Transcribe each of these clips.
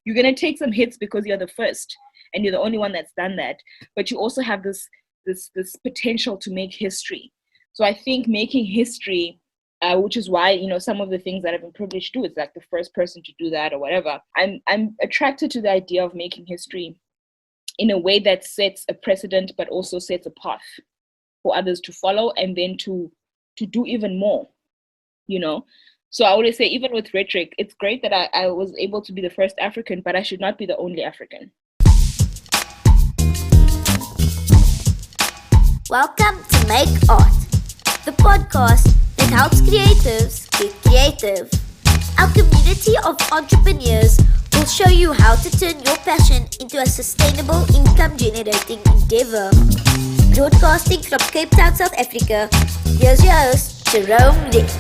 you're going to take some hits because you're the first and you're the only one that's done that, but you also have this potential to make history. So I think making history, which is why, you know, some of the things that I've been privileged to do, it's like the first person to do that or whatever. I'm attracted to the idea of making history in a way that sets a precedent, but also sets a path for others to follow, and then to do even more, you know. So I always say, even with rhetoric, it's great that I was able to be the first African, but I should not be the only African. Welcome to Make Art, the podcast that helps creatives get creative. Our community of entrepreneurs will show you how to turn your passion into a sustainable income-generating endeavor. Broadcasting from Cape Town, South Africa, here's your host, Jerome Dix.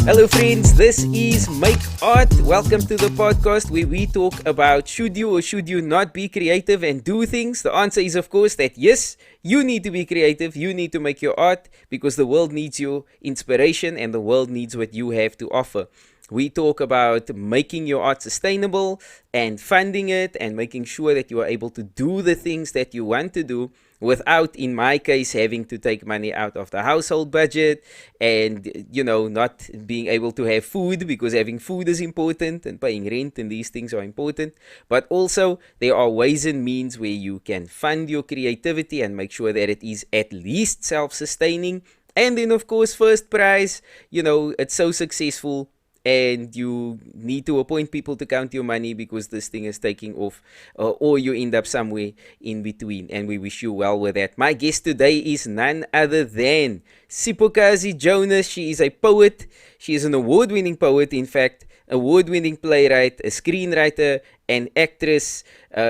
Hello friends, this is Make Art. Welcome to the podcast where we talk about should you or should you not be creative and do things. The answer is of course that yes, you need to be creative, you need to make your art because the world needs your inspiration and the world needs what you have to offer. We talk about making your art sustainable and funding it and making sure that you are able to do the things that you want to do without, in my case, having to take money out of the household budget and, you know, not being able to have food because having food is important and paying rent and these things are important. But also there are ways and means where you can fund your creativity and make sure that it is at least self-sustaining. And then, of course, first prize, you know, it's so successful and you need to appoint people to count your money because this thing is taking off, or you end up somewhere in between, and we wish you well with that. My guest today is none other than Siphokazi Jonas. She is a poet. She is an award-winning poet, in fact, award-winning playwright, a screenwriter, and actress.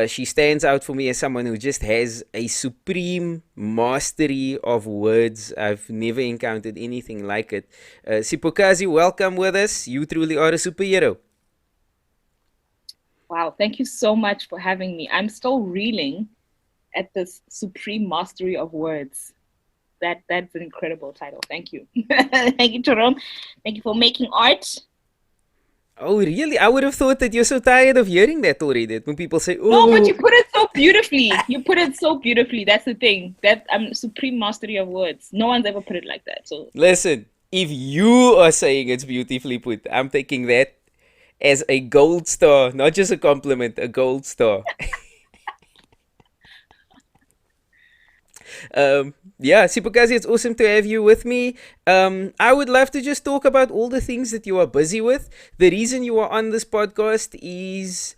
She stands out for me as someone who just has a supreme mastery of words. I've never encountered anything like it. Siphokazi, welcome with us. You truly are a superhero. Wow, thank you so much for having me. I'm still reeling at this supreme mastery of words. That's an incredible title. Thank you. Thank you, Jerome. Thank you for making art. Oh, really? I would have thought that you're so tired of hearing that already. When people say, oh. No, but you put it so beautifully. You put it so beautifully. That's the thing. That supreme mastery of words. No one's ever put it like that. So listen, if you are saying it's beautifully put, I'm taking that as a gold star. Not just a compliment, a gold star. Yeah, Siphokazi, it's awesome to have you with me. I would love to just talk about all the things that you are busy with. The reason you are on this podcast is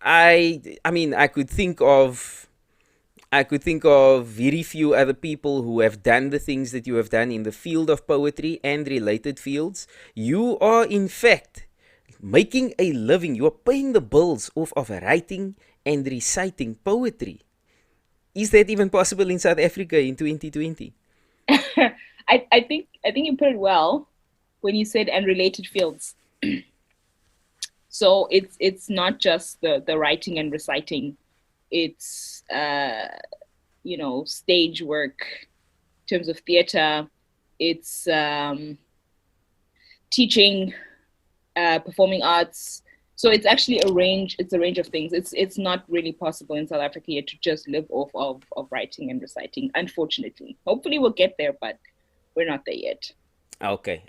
I mean, I could think of very few other people who have done the things that you have done in the field of poetry and related fields. You are, in fact, making a living. You are paying the bills off of writing and reciting poetry. Is that even possible in South Africa in 2020? I think you put it well when you said and related fields. So it's not just the writing and reciting. It's you know, stage work in terms of theater. It's teaching, performing arts. So it's actually a range of things. It's not really possible in South Africa yet to just live off of writing and reciting, unfortunately. Hopefully we'll get there, but we're not there yet. Okay.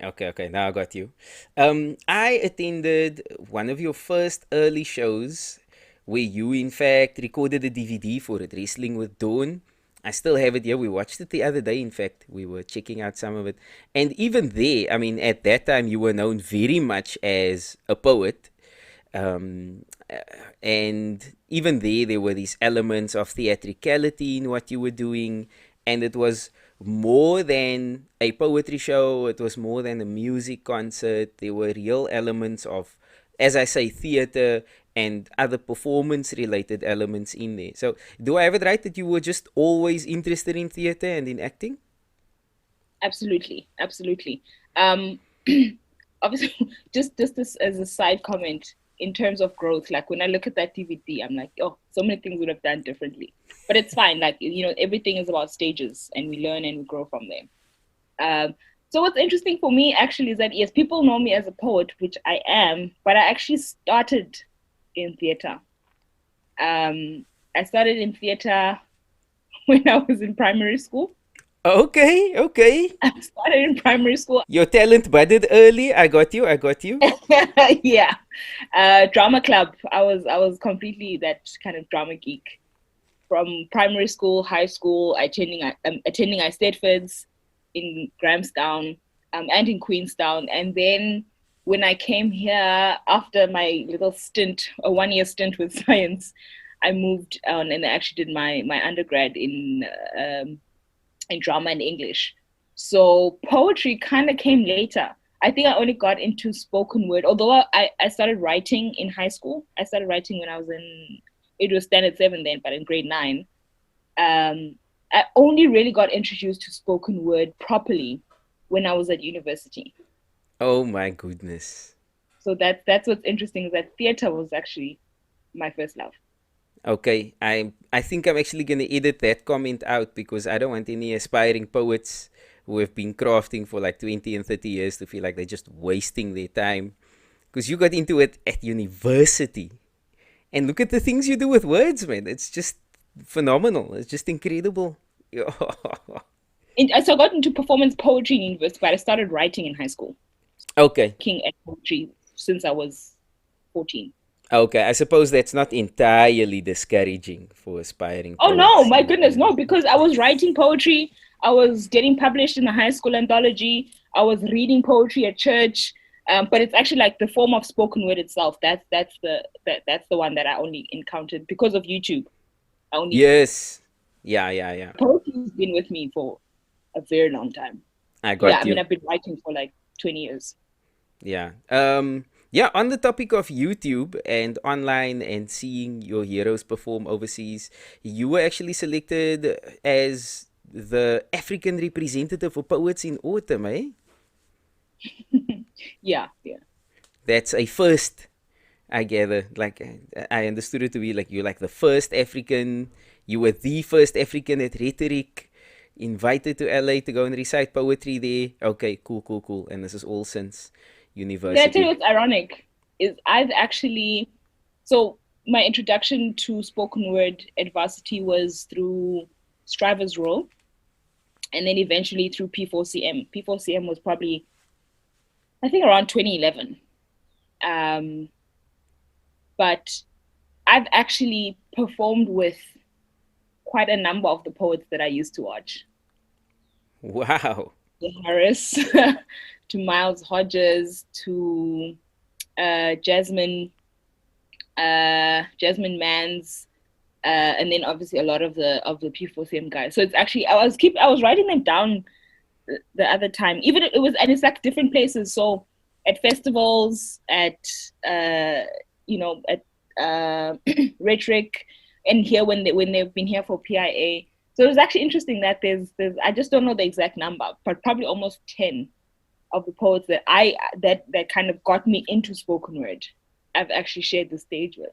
Now I got you. I attended one of your first early shows where you, in fact, recorded a DVD for it, Wrestling with Dawn. I still have it here. We watched it the other day, in fact. We were checking out some of it. And even there, I mean, at that time, you were known very much as a poet. And even there were these elements of theatricality in what you were doing, and it was more than a poetry show, it was more than a music concert. There were real elements of, as I say, theater and other performance related elements in there. So do I have it right that you were just always interested in theater and in acting? Absolutely. Obviously, just this as a side comment, in terms of growth, like when I look at that DVD, I'm like, oh, so many things would have done differently. But it's fine. Like, you know, everything is about stages and we learn and we grow from there. So what's interesting for me actually is that, yes, people know me as a poet, which I am, but I actually started in theater. I started in theater when I was in primary school. Okay, okay. I started in primary school. Your talent budded early. I got you. I got you. Yeah, drama club. I was completely that kind of drama geek from primary school, high school. Attending I Stedfords in Grahamstown and in Queenstown, and then when I came here after my little stint, a 1-year stint with science, I moved on and I actually did my undergrad in drama and English. So poetry kind of came later. I think I only got into spoken word, although I started writing in high school. I started writing when I was it was standard 7 then, but in grade 9. I only really got introduced to spoken word properly when I was at university. Oh my goodness. So that's what's interesting, is that theater was actually my first love. Okay, I think I'm actually gonna edit that comment out because I don't want any aspiring poets who have been crafting for like 20 and 30 years to feel like they're just wasting their time. Because you got into it at university. And look at the things you do with words, man. It's just phenomenal. It's just incredible. So I got into performance poetry in university, but I started writing in high school. Okay. Working at poetry since I was 14. Okay, I suppose that's not entirely discouraging for aspiring Oh poets. no, my goodness, no, because I was writing poetry, I was getting published in the high school anthology, I was reading poetry at church, but it's actually like the form of spoken word itself. That's the one that I only encountered because of YouTube. Yes. Yeah. Poetry's been with me for a very long time. I got you. I mean, I've been writing for like 20 years. Yeah. Yeah, on the topic of YouTube and online and seeing your heroes perform overseas, you were actually selected as the African representative for Poets in Autumn, eh? Yeah. That's a first, I gather. Like, I understood it to be like you're like the first African, you were the first African at Rhetoric, invited to LA to go and recite poetry there. Okay, cool. And this is all since university. Can I tell you what's ironic? Is so my introduction to spoken word at varsity was through Striver's Role, and then eventually through P4CM. P4CM was probably, I think, around 2011. But I've actually performed with quite a number of the poets that I used to watch. Wow. To Harris, to Miles Hodges, to Jasmine Mans, and then obviously a lot of the P4CM guys. So it's actually I was writing them down the other time. Even and it's like different places. So at festivals, at Rhetoric, and here when they've been here for PIA. So it was actually interesting that there's I just don't know the exact number, but probably almost 10 of the poets that that kind of got me into spoken word, I've actually shared the stage with.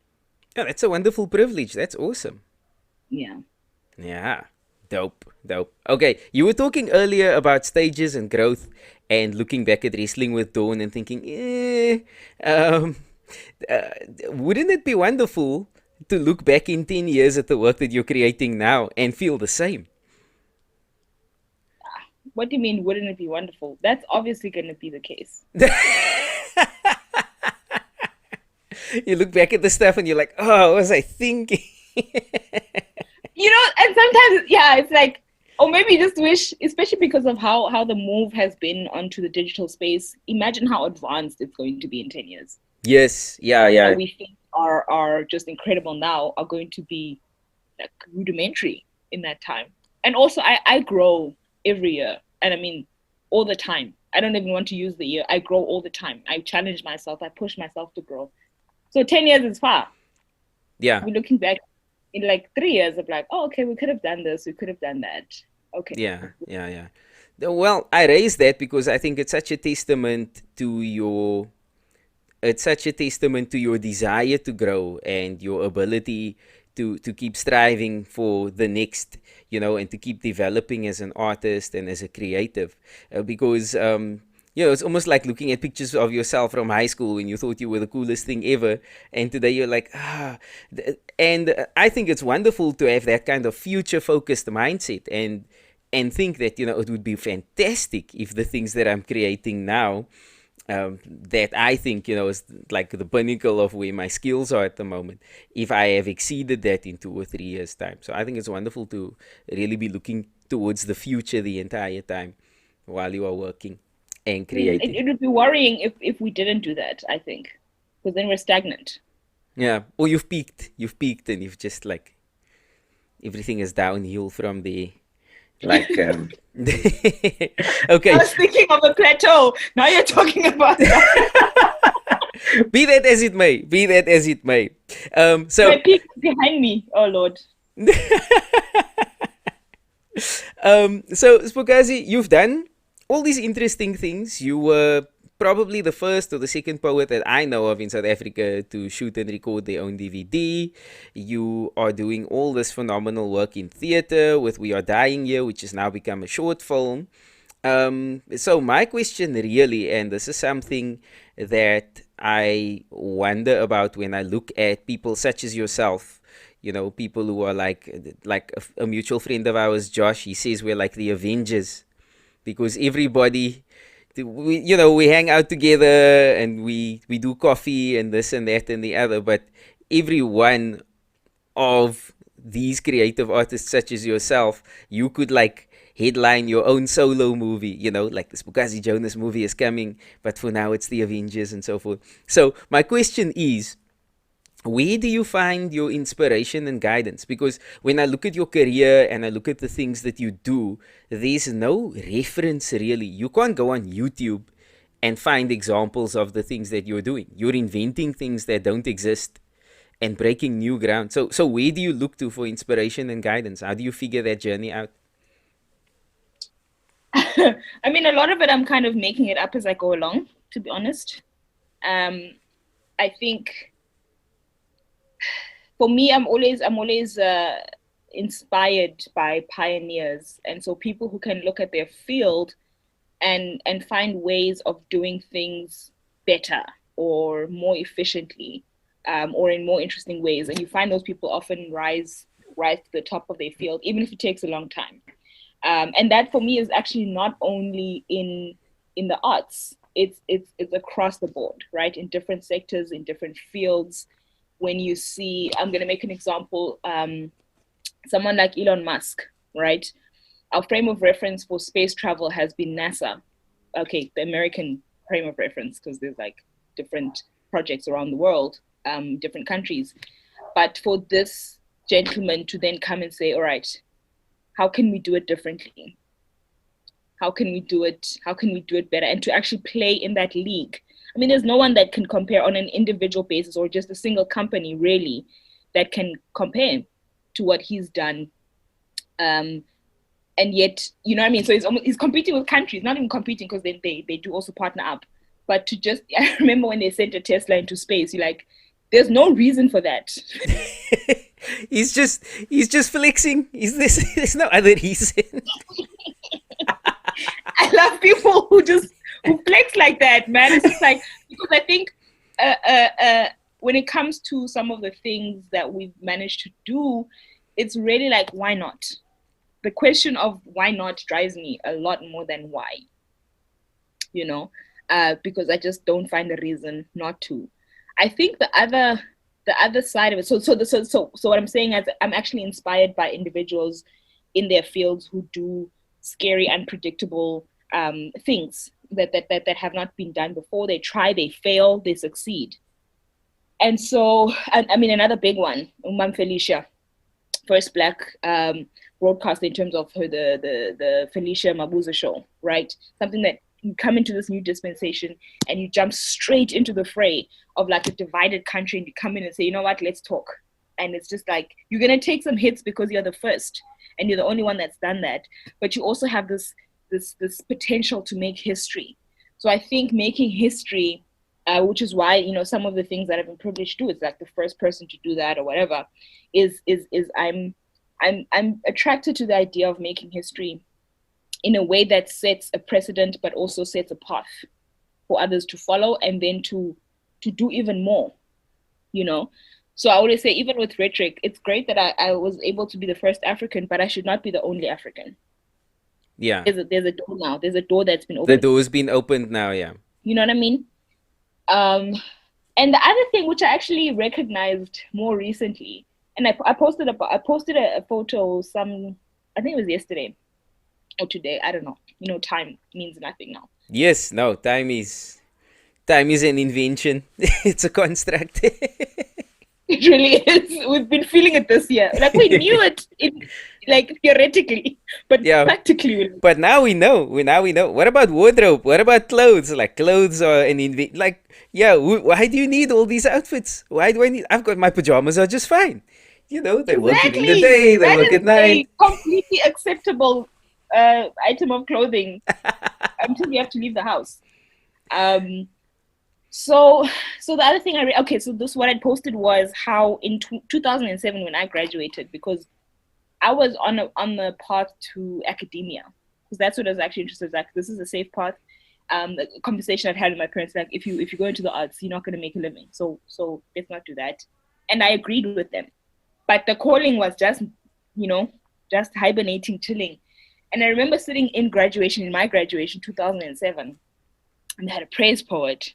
Yeah, that's a wonderful privilege. That's awesome. Yeah. Dope. Okay, you were talking earlier about stages and growth and looking back at Wrestling with Dawn and thinking, wouldn't it be wonderful to look back in 10 years at the work that you're creating now and feel the same? What do you mean, wouldn't it be wonderful? That's obviously going to be the case. You look back at the stuff and you're like, oh, what was I thinking? And sometimes, it's like, or maybe just wish, especially because of how the move has been onto the digital space, imagine how advanced it's going to be in 10 years. Yes, yeah. What we think are just incredible now are going to be like rudimentary in that time. And also, I grow every year, and I mean all the time. I don't even want to use the year. I grow all the time. I challenge myself. I push myself to grow. So 10 years is far. Yeah. We're looking back in like 3 years of like, oh, okay, we could have done this. We could have done that. Okay. Yeah. Well, I raise that because I think it's such a testament to your desire to grow and your ability to keep striving for the next, and to keep developing as an artist and as a creative. Because You know, it's almost like looking at pictures of yourself from high school when you thought you were the coolest thing ever, and today you're like, and I think it's wonderful to have that kind of future-focused mindset, and think that, you know, it would be fantastic if the things that I'm creating now, that I think, you know, is like the pinnacle of where my skills are at the moment, if I have exceeded that in 2 or 3 years' time. So I think it's wonderful to really be looking towards the future the entire time while you are working and creating. It would be worrying if we didn't do that, I think, because then we're stagnant. Yeah. Or you've peaked and you've just like, everything is downhill from there. Like, okay. I was thinking of a plateau. Now you're talking about that. Be that as it may. Be that as it may. So My peak is behind me. Oh Lord. So Siphokazi, you've done all these interesting things. You were probably the first or the second poet that I know of in South Africa to shoot and record their own DVD. You are doing all this phenomenal work in theatre with We Are Dying Here, which has now become a short film. So my question really, and this is something that I wonder about when I look at people such as yourself, you know, people who are like a mutual friend of ours, Josh, he says we're like the Avengers, because everybody, we hang out together and we do coffee and this and that and the other, but every one of these creative artists such as yourself, you could like headline your own solo movie, you know, like the Siphokazi Jonas movie is coming, but for now it's the Avengers and so forth. So my question is, where do you find your inspiration and guidance? Because when I look at your career and I look at the things that you do, there's no reference really. You can't go on YouTube and find examples of the things that you're doing. You're inventing things that don't exist and breaking new ground. So where do you look to for inspiration and guidance? How do you figure that journey out? I mean, a lot of it I'm kind of making it up as I go along, to be honest. I think for me, I'm always inspired by pioneers, and so people who can look at their field and find ways of doing things better or more efficiently, or in more interesting ways. And you find those people often rise to the top of their field, even if it takes a long time. And that for me is actually not only in the arts, it's across the board, right? In different sectors, in different fields. When you see, I'm going to make an example, someone like Elon Musk, right? Our frame of reference for space travel has been NASA. Okay, the American frame of reference, because there's like different projects around the world, different countries. But for this gentleman to then come and say, all right, how can we do it differently? How can we do it better? And to actually play in that league. I mean, there's no one that can compare on an individual basis, or just a single company really that can compare to what he's done. And yet, you know what I mean? So he's competing with countries, not even competing, because they do also partner up. But to just, I remember when they sent a Tesla into space, you're like, there's no reason for that. He's just flexing. There's no other reason. I love people who flex like that, man. It's just like, because I think when it comes to some of the things that we've managed to do, it's really like, why not? The question of why not drives me a lot more than why, you know, because I just don't find a reason not to. I think the other side of it. So what I'm saying is, I'm actually inspired by individuals in their fields who do scary, unpredictable things that have not been done before. They try, they fail, they succeed. And so, I mean, another big one, Felicia, first Black broadcaster in terms of her, the Felicia Mabuza show, right? Something that you come into this new dispensation and you jump straight into the fray of like a divided country, and you come in and say, you know what, let's talk. And it's just like, you're going to take some hits because you're the first and you're the only one that's done that. But you also have this potential to make history. So I think making history, which is why, you know, some of the things that I've been privileged to do, it's like the first person to do that or whatever, is I'm attracted to the idea of making history in a way that sets a precedent, but also sets a path for others to follow, and then to do even more, you know. So I always say, even with rhetoric, it's great that I was able to be the first African, but I should not be the only African. Yeah. There's a door now. There's a door that's been The opened. door's been opened now, yeah. You know what I mean? And the other thing which I actually recognized more recently, and I posted a photo I think it was yesterday or today, I don't know. You know, time means nothing now. Yes, no, time is an invention. It's a construct. It really is. We've been feeling it this year. Like, we knew it, like, theoretically, but Yeah. practically. But now we know. Now we know. What about wardrobe? What about clothes? Like, clothes are an like, yeah. Why do you need all these outfits? Why do I need? I've got my pajamas are just fine. You know, they work during the day, they work at night. A completely acceptable item of clothing until you have to leave the house. So the other thing so what I posted was how in 2007, when I graduated, because I was on the path to academia, because that's what I was actually interested in. Like, this is a safe path. The conversation I've had with my parents, like, if you go into the arts, you're not going to make a living. So let's not do that. And I agreed with them. But the calling was just, just hibernating, chilling. And I remember sitting in my graduation, 2007, and I had a praise poet.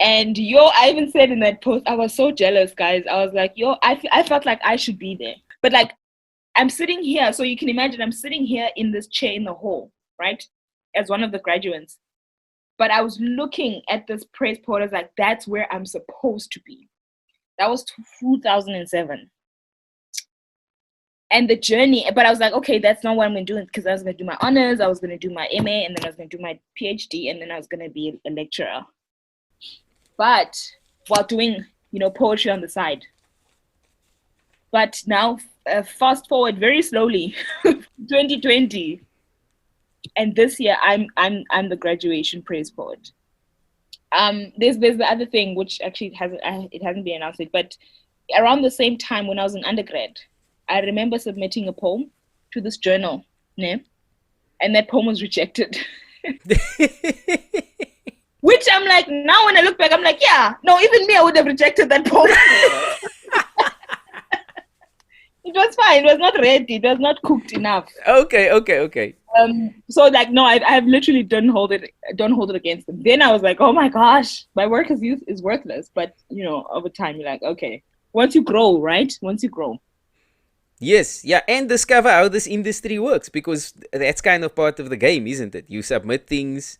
And I even said in that post, I was so jealous, guys. I was like, I felt like I should be there. But like, I'm sitting here, so you can imagine I'm sitting here in this chair in the hall, right? As one of the graduates. But I was looking at this praise poet, I was like, that's where I'm supposed to be. That was 2007. And the journey, but I was like, okay, that's not what I'm going to do, because I was going to do my honors, I was going to do my MA, and then I was going to do my PhD, and then I was going to be a lecturer. But while doing, poetry on the side. But now, fast forward very slowly, 2020, and this year I'm the graduation praise poet. There's the other thing, which actually it hasn't been announced yet, but around the same time when I was in undergrad, I remember submitting a poem to this journal, and that poem was rejected. Which I'm like, now when I look back, I'm like, yeah, no, even me, I would have rejected that poem. It was fine. It was not ready. It was not cooked enough. Okay. So like, no, I've literally don't hold it against them. Then I was like, oh my gosh, my work as youth is worthless. But over time, you're like, okay, once you grow, right? Once you grow. Yes, yeah, and discover how this industry works, because that's kind of part of the game, isn't it? You submit things,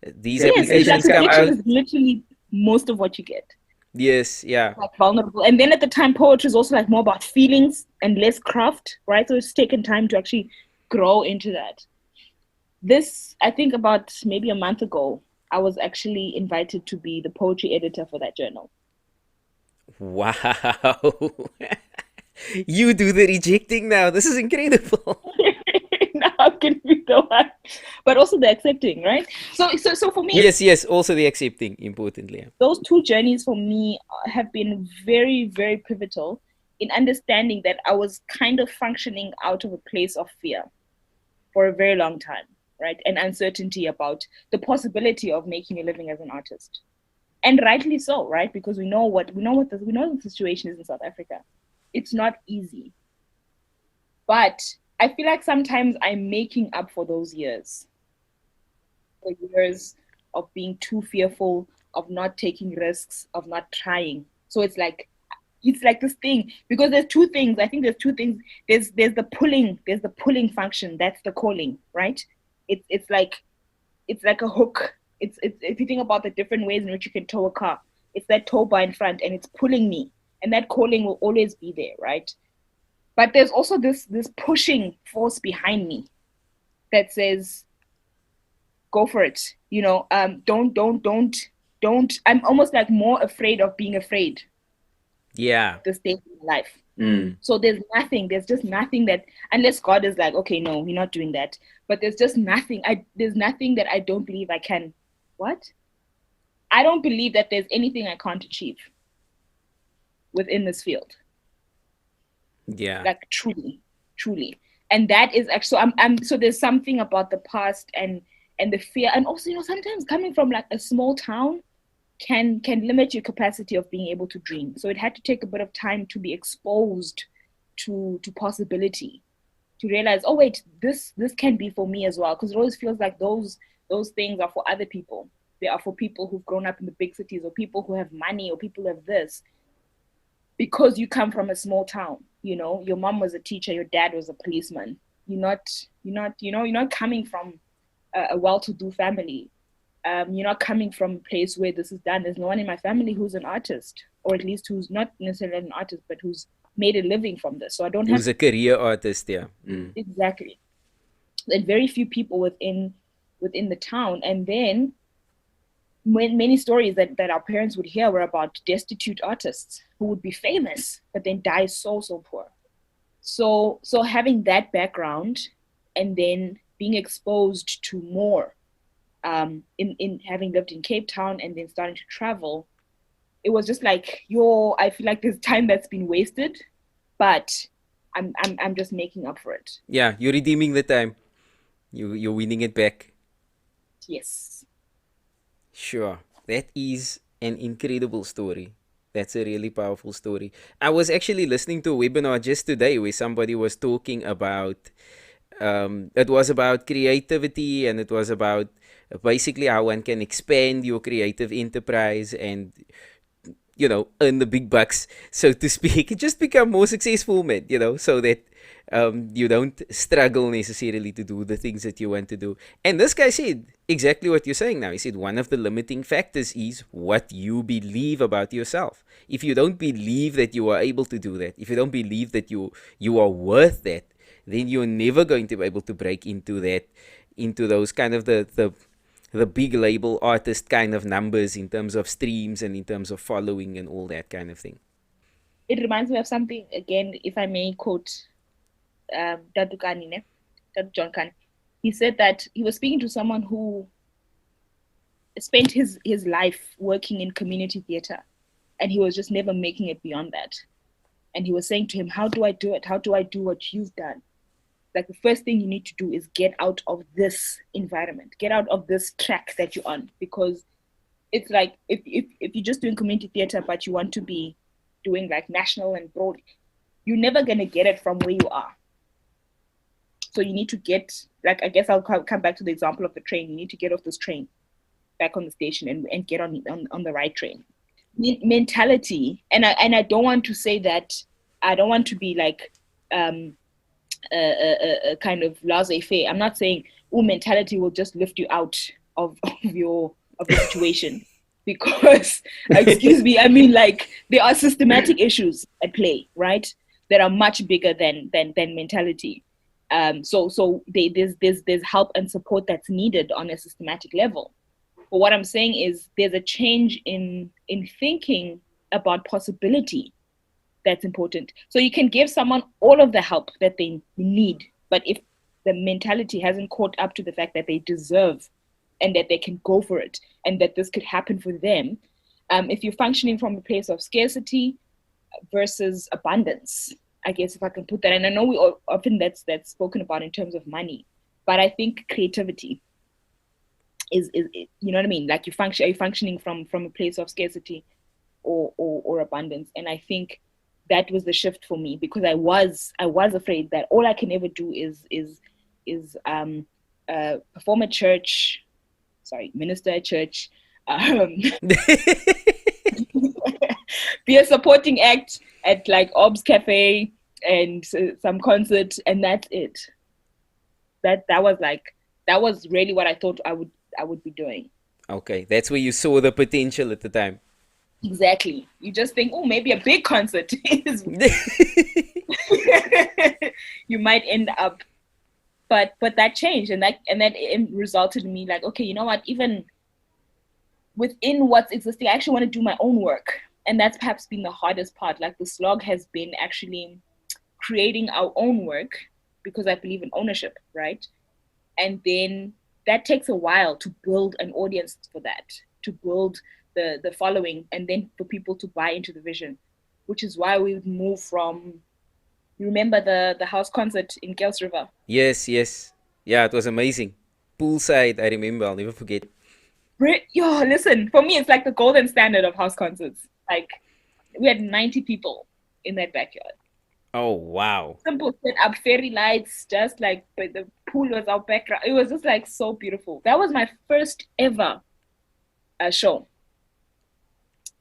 these applications come out. Is literally most of what you get. Yes, yeah. Like vulnerable. And then at the time, poetry is also like more about feelings and less craft, right? So it's taken time to actually grow into that. This, I think about maybe a month ago, I was actually invited to be the poetry editor for that journal. Wow. You do the rejecting now. This is incredible. Now can be the one, but also the accepting, right? So for me, yes, also the accepting, importantly. Those two journeys for me have been very, very pivotal in understanding that I was kind of functioning out of a place of fear for a very long time, right? And uncertainty about the possibility of making a living as an artist, and rightly so, right? Because we know the situation is in South Africa. It's not easy, but I feel like sometimes I'm making up for those years. The years of being too fearful, of not taking risks, of not trying. So it's like this thing, because there's two things. I think there's two things. There's the pulling function. That's the calling, right? It's like a hook. It's if you think about the different ways in which you can tow a car, it's that tow bar in front, and it's pulling me. And that calling will always be there, right? But there's also this pushing force behind me that says, go for it. Don't. I'm almost like more afraid of being afraid. Yeah. This stage in life. So there's just nothing that, unless God is like, okay, no, we're not doing that. But there's just nothing. There's nothing that I don't believe I can. What? I don't believe that there's anything I can't achieve within this field. Yeah. Like truly. And that is actually, so there's something about the past and the fear, and also, sometimes coming from like a small town can limit your capacity of being able to dream. So it had to take a bit of time to be exposed to possibility, to realize, oh wait, this can be for me as well. Because it always feels like those things are for other people. They are for people who've grown up in the big cities, or people who have money, or people who have this. Because you come from a small town, your mom was a teacher, your dad was a policeman. You're not coming from a well-to-do family. You're not coming from a place where this is done. There's no one in my family who's an artist, or at least who's not necessarily an artist, but who's made a living from this. So I don't have... Who's a career artist, yeah. Exactly. There are very few people within the town. And then many stories that our parents would hear were about destitute artists who would be famous, but then die so poor. So having that background, and then being exposed to more, in having lived in Cape Town and then starting to travel, it was just like, I feel like there's time that's been wasted, but I'm just making up for it. Yeah, you're redeeming the time. You're winning it back. Yes. Sure. That is an incredible story. That's a really powerful story. I was actually listening to a webinar just today where somebody was talking about, it was about creativity, and it was about basically how one can expand your creative enterprise and, earn the big bucks, so to speak, just become more successful, man, so that you don't struggle necessarily to do the things that you want to do. And this guy said exactly what you're saying now. He said one of the limiting factors is what you believe about yourself. If you don't believe that you are able to do that, if you don't believe that you are worth that, then you're never going to be able to break into those kind of the big label artist kind of numbers in terms of streams and in terms of following and all that kind of thing. It reminds me of something, again, if I may quote Dadu John Khan. He said that he was speaking to someone who spent his life working in community theater, and he was just never making it beyond that. And he was saying to him, how do I do it? How do I do what you've done? Like, the first thing you need to do is get out of this environment, get out of this track that you're on. Because it's like, if you're just doing community theater, but you want to be doing like national and broad, you're never going to get it from where you are. So you need to get, like, I guess I'll come back to the example of the train. You need to get off this train back on the station and get on the right train. Mentality, and I don't want to say that, I don't want to be like a kind of laissez-faire. I'm not saying mentality will just lift you out of your situation, because excuse me, I mean, like, there are systematic issues at play, right, that are much bigger than mentality. So there's help and support that's needed on a systematic level. But what I'm saying is there's a change in thinking about possibility that's important. So you can give someone all of the help that they need, but if the mentality hasn't caught up to the fact that they deserve and that they can go for it and that this could happen for them, if you're functioning from a place of scarcity versus abundance, I guess, if I can put that, and I know we often that's spoken about in terms of money, but I think creativity is you know what I mean? Like, are you functioning from a place of scarcity or abundance? And I think that was the shift for me, because I was afraid that all I can ever do is perform at church, minister at church, be a supporting act at like Ob's Cafe and some concert, and that's it. That was really what I thought I would be doing. Okay, that's where you saw the potential at the time. Exactly. You just think, oh, maybe a big concert is you might end up, but that changed, and that resulted in me like, okay, you know what? Even within what's existing, I actually want to do my own work, and that's perhaps been the hardest part. Like, the slog has been actually creating our own work, because I believe in ownership, right? And then that takes a while to build an audience for that, to build the following, and then for people to buy into the vision, which is why we would move from You remember the house concert in Girls River? Yes, yes. Yeah, it was amazing. Poolside, I remember. I'll never forget. Yo, listen, for me, it's like the golden standard of house concerts. Like, we had 90 people in that backyard. Oh, wow. Simple set up, fairy lights, just like the pool was our background. It was just like so beautiful. That was my first ever show.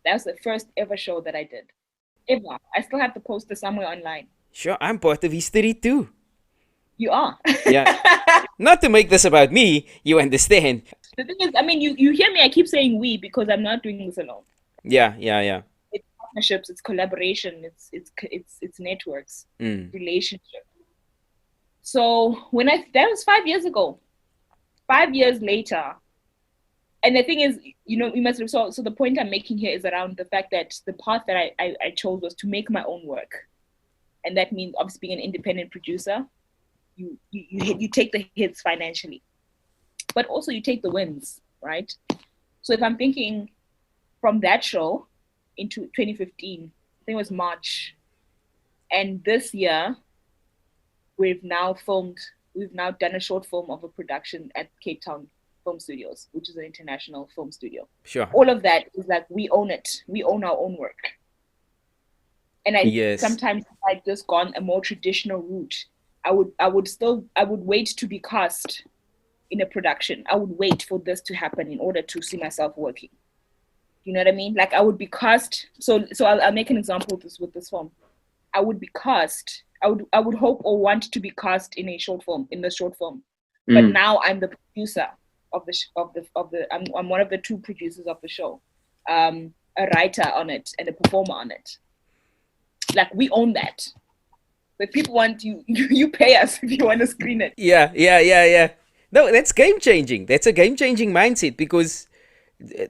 That was the first ever show that I did. Ever. I still have the poster somewhere online. Sure, I'm part of history too. You are. Yeah. Not to make this about me, you understand. The thing is, I mean, you hear me, I keep saying we because I'm not doing this alone. Yeah, yeah, yeah. It's partnerships, it's collaboration, it's networks, relationship. So that was 5 years ago. 5 years later, and the thing is, we must. So the point I'm making here is around the fact that the path that I chose was to make my own work, and that means obviously being an independent producer. You take the hits financially, but also you take the wins, right? So if I'm thinking from that show into 2015, I think it was March, and this year we've now done a short film of a production at Cape Town Film Studios, which is an international film studio. Sure. All of that is like we own it. We own our own work. And sometimes I'd just gone a more traditional route. I would wait to be cast in a production. I would wait for this to happen in order to see myself working. You know what I mean? Like I would be cast. So I'll make an example with this film. I would be cast. I would hope or want to be cast in the short film. But now I'm the producer of the. I'm one of the two producers of the show, a writer on it and a performer on it. Like we own that. But people want you pay us if you want to screen it. Yeah. No, that's game changing. That's a game changing mindset because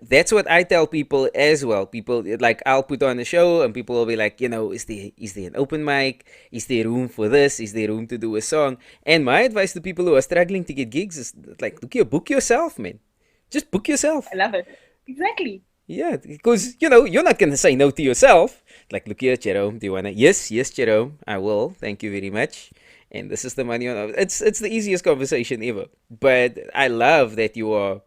that's what I tell people as well. People like I'll put on a show and people will be like, is there an open mic? Is there room for this? Is there room to do a song? And my advice to people who are struggling to get gigs is like, look here, book yourself, man. Just book yourself. I love it. Exactly. Yeah, because you're not gonna say no to yourself. Like, look here, Jerome, do you wanna? Yes, Jerome, I will. Thank you very much. And this is the money on. It's the easiest conversation ever. But I love that you are,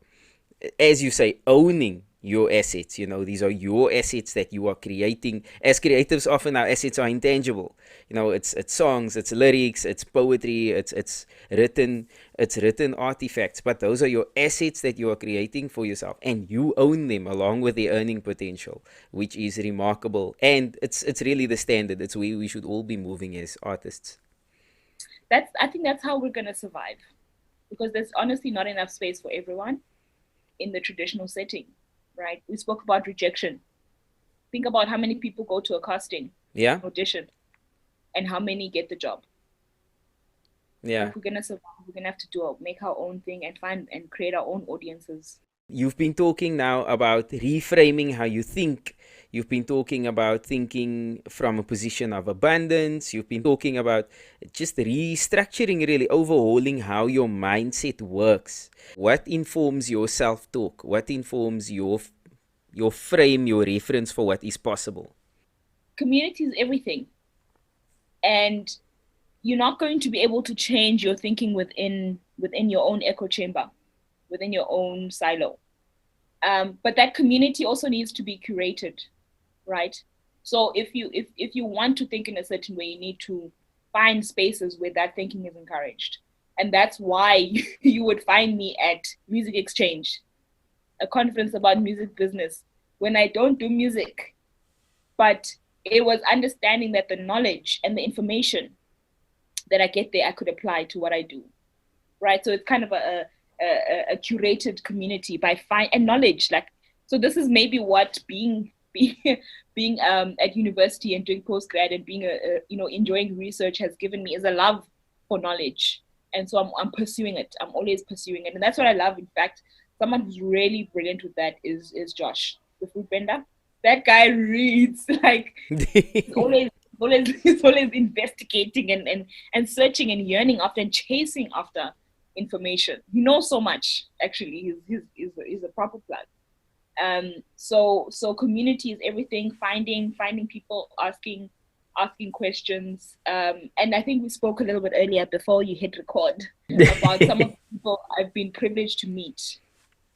as you say, owning your assets. These are your assets that you are creating. As creatives, often our assets are intangible. It's songs, it's lyrics, it's poetry, it's written artifacts. But those are your assets that you are creating for yourself, and you own them along with their earning potential, which is remarkable. And it's really the standard. It's where we should all be moving as artists. I think that's how we're gonna survive, because there's honestly not enough space for everyone in the traditional setting, right? We spoke about rejection. Think about how many people go to a casting, audition, and how many get the job. Yeah. If we're gonna survive, we're gonna have to make our own thing and create our own audiences. You've been talking now about reframing how you think. You've been talking about thinking from a position of abundance. You've been talking about just restructuring, really overhauling how your mindset works. What informs your self-talk? What informs your frame, your reference for what is possible? Community is everything. And you're not going to be able to change your thinking within your own echo chamber, within your own silo. But that community also needs to be curated, right? So if you want to think in a certain way, you need to find spaces where that thinking is encouraged. And that's why you would find me at Music Exchange, a conference about music business, when I don't do music. But it was understanding that the knowledge and the information that I get there, I could apply to what I do, right? So it's kind of a curated community and knowledge. So this is maybe what being at university and doing postgrad and being enjoying research has given me, is a love for knowledge. And so I'm pursuing it. I'm always pursuing it. And that's what I love. In fact, someone who's really brilliant with that is Josh, the food vendor. That guy reads he's always investigating and searching and yearning after and chasing after information. He knows so much, actually. He's a proper plug. So community is everything. Finding people, asking asking questions. And I think we spoke a little bit earlier before you hit record about some of the people I've been privileged to meet.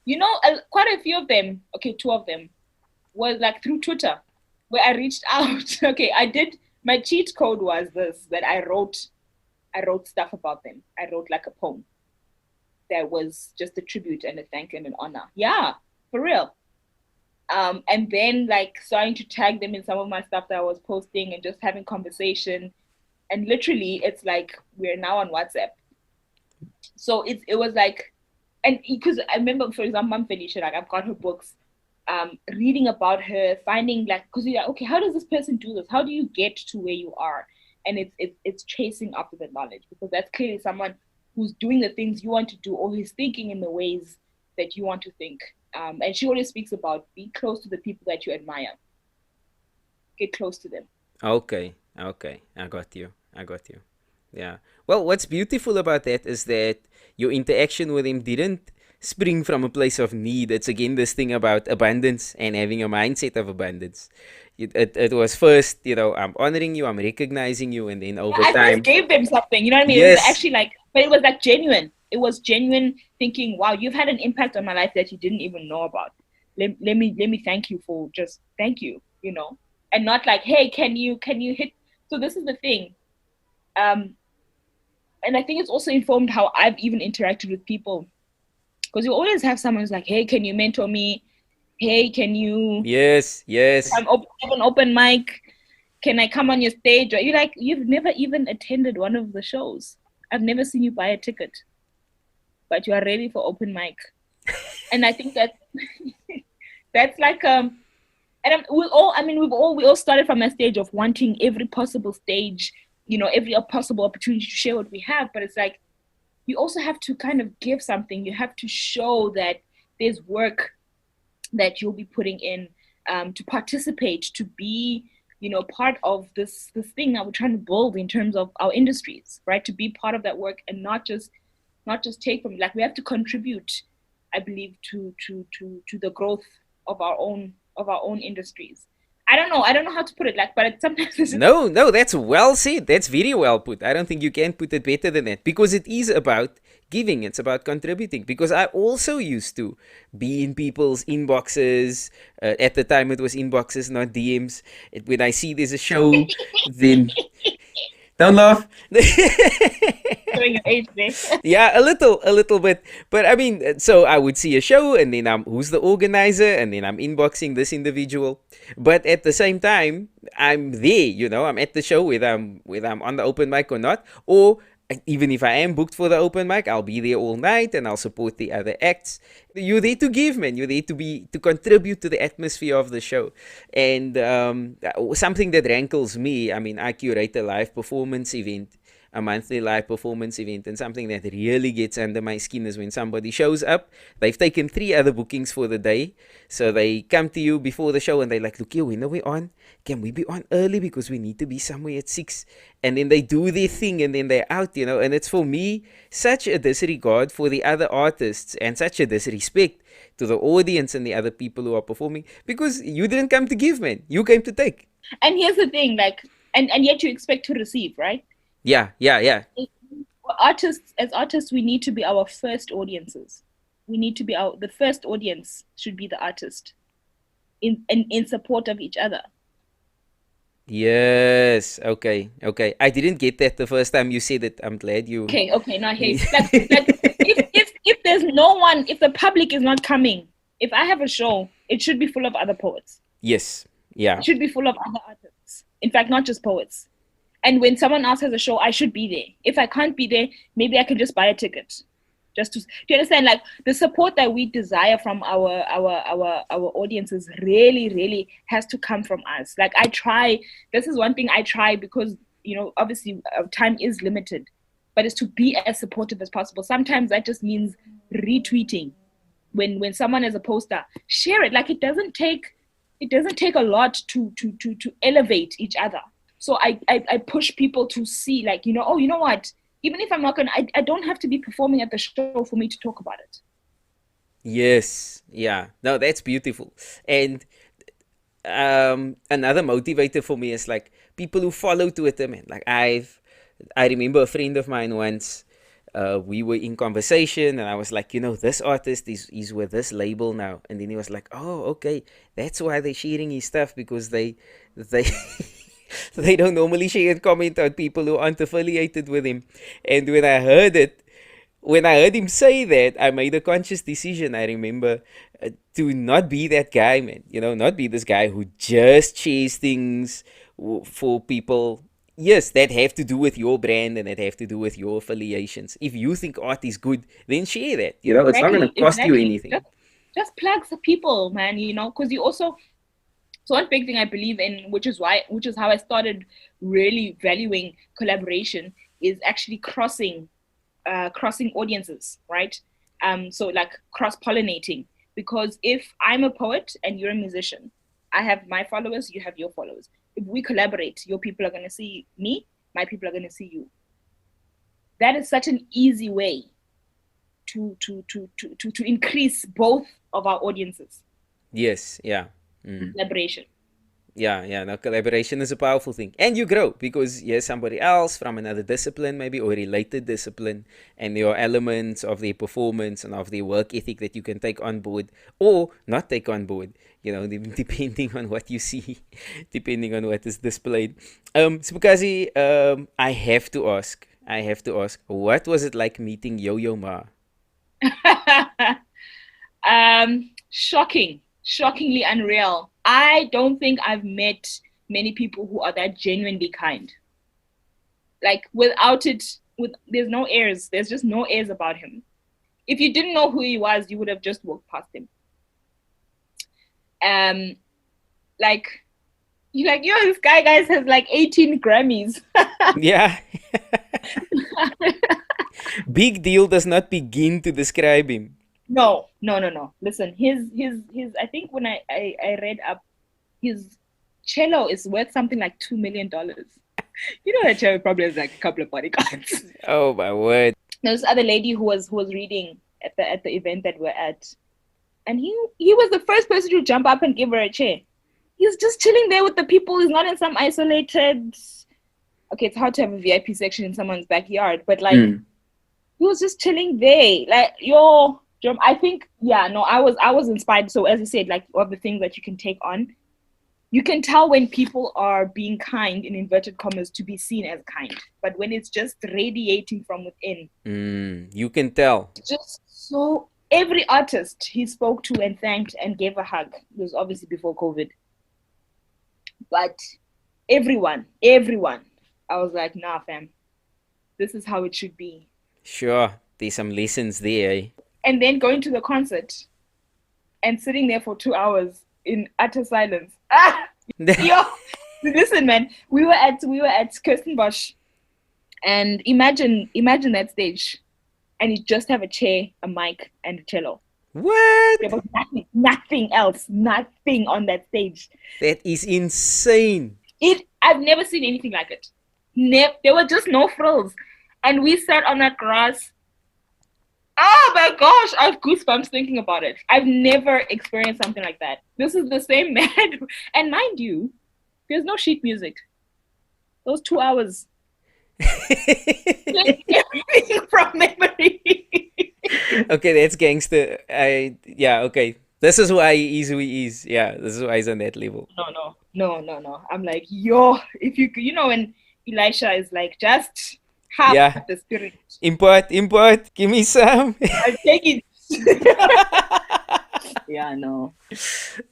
You know, quite a few of them, okay, 2 of them, was like through Twitter, where I reached out. Okay, my cheat code was this, that I wrote stuff about them. I wrote like a poem that was just a tribute and a thank and an honor. Yeah, for real. And then like starting to tag them in some of my stuff that I was posting and just having conversation. And literally it's like we're now on WhatsApp. So it was like, and because I remember, for example, Mom Felicia, like I've got her books, reading about her, finding like, because you're like, okay, how does this person do this? How do you get to where you are? And it's chasing after the knowledge, because that's clearly someone who's doing the things you want to do, or who's thinking in the ways that you want to think. And she always speaks about be close to the people that you admire. Get close to them. Okay. I got you. Yeah. Well, what's beautiful about that is that your interaction with him didn't spring from a place of need. It's again this thing about abundance and having a mindset of abundance. It was first, I'm honoring you, I'm recognizing you, and then over I time. first gave them something, you know what I mean? Yes. It was actually like, but it was like genuine. It was genuine thinking, wow, you've had an impact on my life that you didn't even know about. Let me thank you for just thank you, and not like, hey, can you hit? So this is the thing. And I think it's also informed how I've even interacted with people. Because you always have someone who's like, hey, can you mentor me? Hey, can you? Yes. I'm have an open mic. Can I come on your stage? Or you're like, you've never even attended one of the shows. I've never seen you buy a ticket, but you are ready for open mic. And I think that that's like and we all started from a stage of wanting every possible stage, every possible opportunity to share what we have. But it's like, you also have to kind of give something. You have to show that there's work that you'll be putting in, to participate, to be, part of this thing that we're trying to build in terms of our industries, right? To be part of that work and not just take from, like, we have to contribute, I believe, to the growth of our own industries. I don't know how to put it, like, but sometimes it's just... No, that's well said. That's very well put. I don't think you can put it better than that, because it is about giving. It's about contributing. Because I also used to be in people's inboxes. At the time, it was inboxes, not DMs. When I see there's a show, then don't laugh. Showing your age there. Yeah, a little bit. But I mean, so I would see a show, and then who's the organizer, and then I'm inboxing this individual. But at the same time, I'm there, I'm at the show, whether I'm on the open mic or not, or even if I am booked for the open mic, I'll be there all night and I'll support the other acts. You're there to give, man. You're there to contribute to the atmosphere of the show. And something that rankles me, I mean, I curate a live performance event, a monthly live performance event, and something that really gets under my skin is when somebody shows up. They've taken 3 other bookings for the day, so they come to you before the show and they're like, look here, when are we on? Can we be on early, because we need to be somewhere at 6? And then they do their thing and then they're out, and it's, for me, such a disregard for the other artists and such a disrespect to the audience and the other people who are performing, because you didn't come to give, man. You came to take. And here's the thing, like, and yet you expect to receive, right? Yeah. As artists, we need to be our first audiences. We need to be the first audience should be the artist in support of each other. Yes. Okay. I didn't get that the first time you said it. I'm glad you... Okay. Now, hey, like, if there's no one, if the public is not coming, if I have a show, it should be full of other poets. Yes. Yeah. It should be full of other artists. In fact, not just poets. And when someone else has a show, I should be there. If I can't be there, maybe I can just buy a ticket. Just to, do you understand? Like, the support that we desire from our audiences really, really has to come from us. Like, I try. This is one thing I try, because obviously time is limited, but it's to be as supportive as possible. Sometimes that just means retweeting. When someone has a poster, share it. Like, it doesn't take a lot to elevate each other. So I push people to see, like, oh, you know what? Even if I'm not going to, I don't have to be performing at the show for me to talk about it. Yes. Yeah. No, that's beautiful. And another motivator for me is, like, people who follow Twitter, man. Like I remember a friend of mine once. We were in conversation, and I was like, this artist is with this label now, and then he was like, oh, okay, that's why they're sharing his stuff, because they they don't normally share and comment on people who aren't affiliated with him. And when I heard him say that, I made a conscious decision. I remember to not be that guy, man. Not be this guy who just shares things for people. Yes, that have to do with your brand and that have to do with your affiliations. If you think art is good, then share that. It's not going to cost you anything. Just plug the people, man. Because you also. So one big thing I believe in, which is how I started really valuing collaboration, is actually crossing audiences, right? So like cross-pollinating. Because if I'm a poet and you're a musician, I have my followers, you have your followers. If we collaborate, your people are going to see me, my people are going to see you. That is such an easy way to increase both of our audiences. Yes, yeah. Collaboration. Yeah. Now collaboration is a powerful thing, and you grow because somebody else from another discipline, maybe, or related discipline, and there are elements of their performance and of their work ethic that you can take on board or not take on board. Depending on what you see, depending on what is displayed. Siphokazi, I have to ask, what was it like meeting Yo-Yo Ma? Shockingly unreal. I don't think I've met many people who are that genuinely kind. Like there's no airs. There's just no airs about him. If you didn't know who he was, you would have just walked past him. You're like, this guy, guys, has like 18 Grammys. Yeah. Big deal does not begin to describe him. No. Listen, his I think when I read up, his cello is worth something like $2 million. That cello probably has like a couple of bodyguards. Oh my word. There's this other lady who was reading at the event that we're at, and he was the first person to jump up and give her a chair. He's just chilling there with the people. He's not in some isolated. Okay, it's hard to have a VIP section in someone's backyard, but like he was just chilling there. Like I think, I was inspired. So as I said, like all the things that you can take on, you can tell when people are being kind, in inverted commas, to be seen as kind. But when it's just radiating from within, you can tell. Just so every artist he spoke to and thanked and gave a hug. It was obviously before COVID. But everyone, I was like, nah, fam, this is how it should be. Sure, there's some lessons there, eh? And then going to the concert and sitting there for 2 hours in utter silence. Listen, man, we were at Kirstenbosch, and imagine that stage, and you just have a chair, a mic, and a cello. What? There was nothing else, nothing on that stage. That is insane. I've never seen anything like it. There were just no frills, and we sat on that grass. Oh my gosh, I have goosebumps thinking about it. I've never experienced something like that. This is the same man. And mind you, there's no sheet music. Those 2 hours. Everything from memory. Okay, that's Gangsta. Okay. This is why he is who he is. Yeah, this is why he's on that level. No. I'm like, if you when Elisha is like, just half the spirit. Import, give me some. I'll take it. Yeah, no.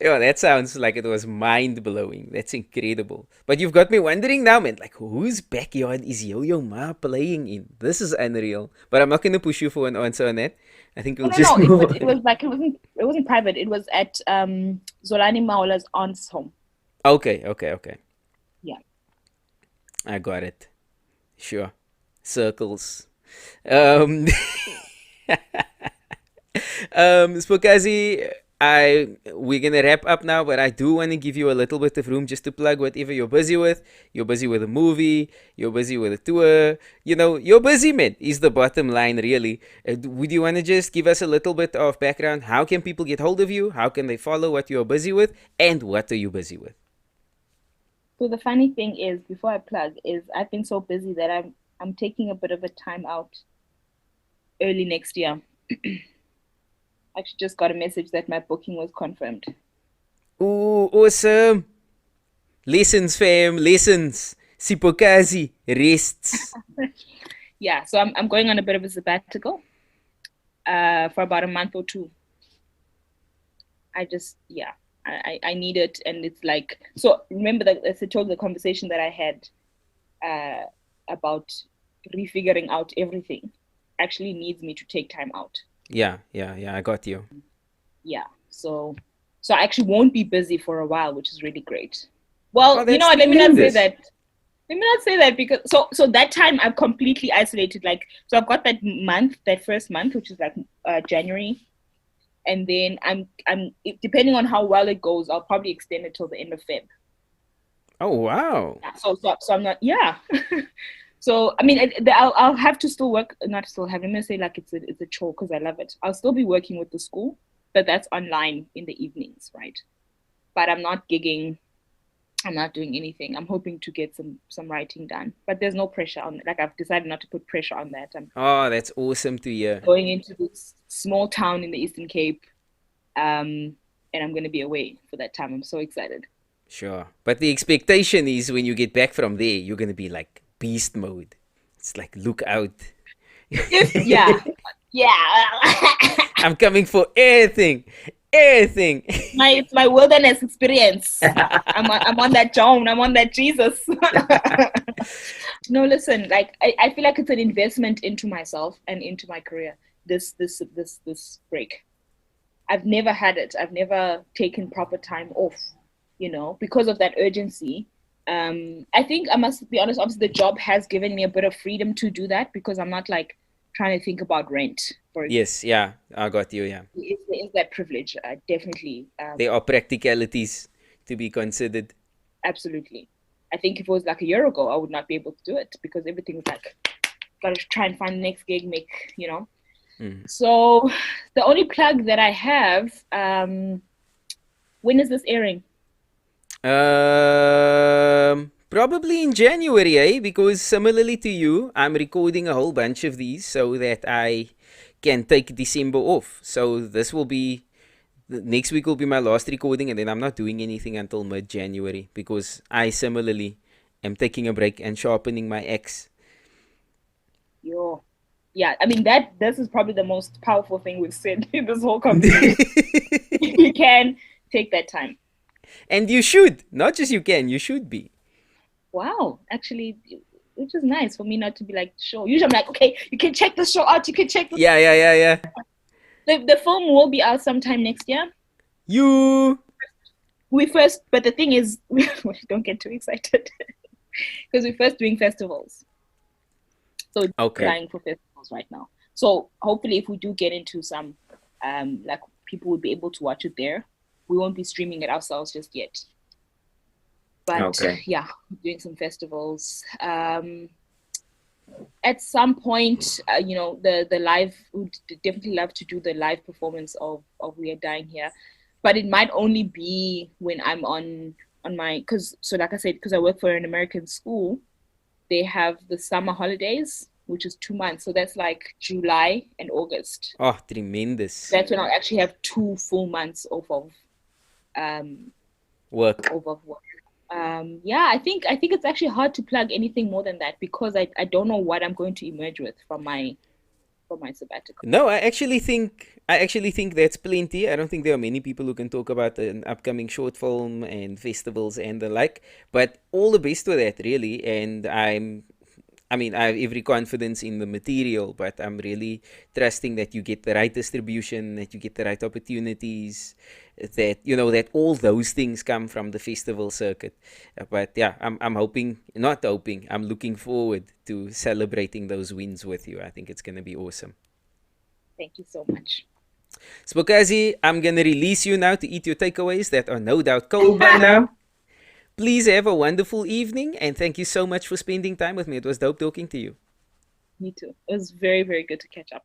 Yeah, that sounds like it was mind-blowing. That's incredible. But you've got me wondering now, man, like, whose backyard is Yo-Yo Ma playing in? This is unreal. But I'm not going to push you for an answer on that. I think we'll just move on. It wasn't private. It was at Zolani Maola's aunt's home. Okay. Yeah. I got it. Sure. Circles. Siphokazi, we're gonna wrap up now, but I do want to give you a little bit of room just to plug whatever you're busy with. You're busy with a movie, you're busy with a tour, you're busy, man, is the bottom line, really. Would you want to just give us a little bit of background? How can people get hold of you? How can they follow what you're busy with? And what are you busy with? So the funny thing is, before I plug, is I've been so busy that I'm taking a bit of a time out early next year. I actually just got a message that my booking was confirmed. Ooh, awesome. Lessons, fam, lessons. Siphokazi rests. Yeah, so I'm going on a bit of a sabbatical for about a month or two. I need it, and it's like, so remember that as I told the conversation that I had about refiguring out everything actually needs me to take time out. Yeah, I got you. Yeah, so I actually won't be busy for a while, which is really great. Well, Oh, you know that's what, let me not say tremendous. that. Let me not say that because so that time I've completely isolated. Like, so I've got that month, that first month, which is like January, and then I'm depending on how well it goes, I'll probably extend it till the end of Feb. Oh, wow. Yeah, so I'm not, yeah. So I mean, I'll have to still work, not still have. Let me say like it's a chore because I love it. I'll still be working with the school, but that's online in the evenings, right? But I'm not gigging. I'm not doing anything. I'm hoping to get some writing done, but there's no pressure on. Like, I've decided not to put pressure on that. I'm Oh, that's awesome to hear. going into this small town in the Eastern Cape, and I'm going to be away for that time. I'm so excited. Sure. But the expectation is when you get back from there, you're going to be like beast mode. It's like, look out. Yeah, yeah. I'm coming for everything. Everything. It's my wilderness experience. I'm on that John. I'm on that Jesus. No, listen. Like, I feel like it's an investment into myself and into my career. This break. I've never had it. I've never taken proper time off. You know, because of that urgency. I think I must be honest. Obviously, the job has given me a bit of freedom to do that because I'm not like trying to think about rent. For Yes, yeah. I got you, yeah. there is that privilege. Definitely. There are practicalities to be considered. Absolutely. I think if it was like a year ago, I would not be able to do it because everything's like, gotta try and find the next gig, you know. So the only plug that I have, when is this airing? Probably in January, eh? Because similarly to you, I'm recording a whole bunch of these so that I can take December off. So this will be next week will be my last recording, and then I'm not doing anything until mid-January because I similarly am taking a break and sharpening my axe. Yeah, I mean this is probably the most powerful thing we've said in this whole conversation. You can take that time. And you should, not just you can, you should be. Wow, actually, which is nice for me not to be like, sure. Usually I'm like, okay, you can check the show out, you can check. Yeah. The film will be out sometime next year. But the thing is, don't get too excited because we're first doing festivals. So applying for festivals right now. So hopefully, if we do get into some, like people would be able to watch it there. We won't be streaming it ourselves just yet. But yeah, doing some festivals. At some point, you know, the live, would definitely love to do the live performance of We Are Dying Here, but it might only be when I'm on my, because like I said, because I work for an American school, they have the summer holidays, which is 2 months, so that's like July and August. Oh, tremendous! That's when I'll actually have 2 full months off of work. Yeah, I think it's actually hard to plug anything more than that because I don't know what I'm going to emerge with from my sabbatical. No, I actually think that's plenty. I don't think there are many people who can talk about an upcoming short film and festivals and the like. But all the best with that, really. And I have every confidence in the material, but I'm really trusting that you get the right distribution, that you get the right opportunities, that, you know, that all those things come from the festival circuit. But yeah, I'm looking forward to celebrating those wins with you. I think it's going to be awesome. Thank you so much. Siphokazi, I'm going to release you now to eat your takeaways that are no doubt cold by now. Please have a wonderful evening, and thank you so much for spending time with me. It was dope talking to you. Me too. It was very, very good to catch up.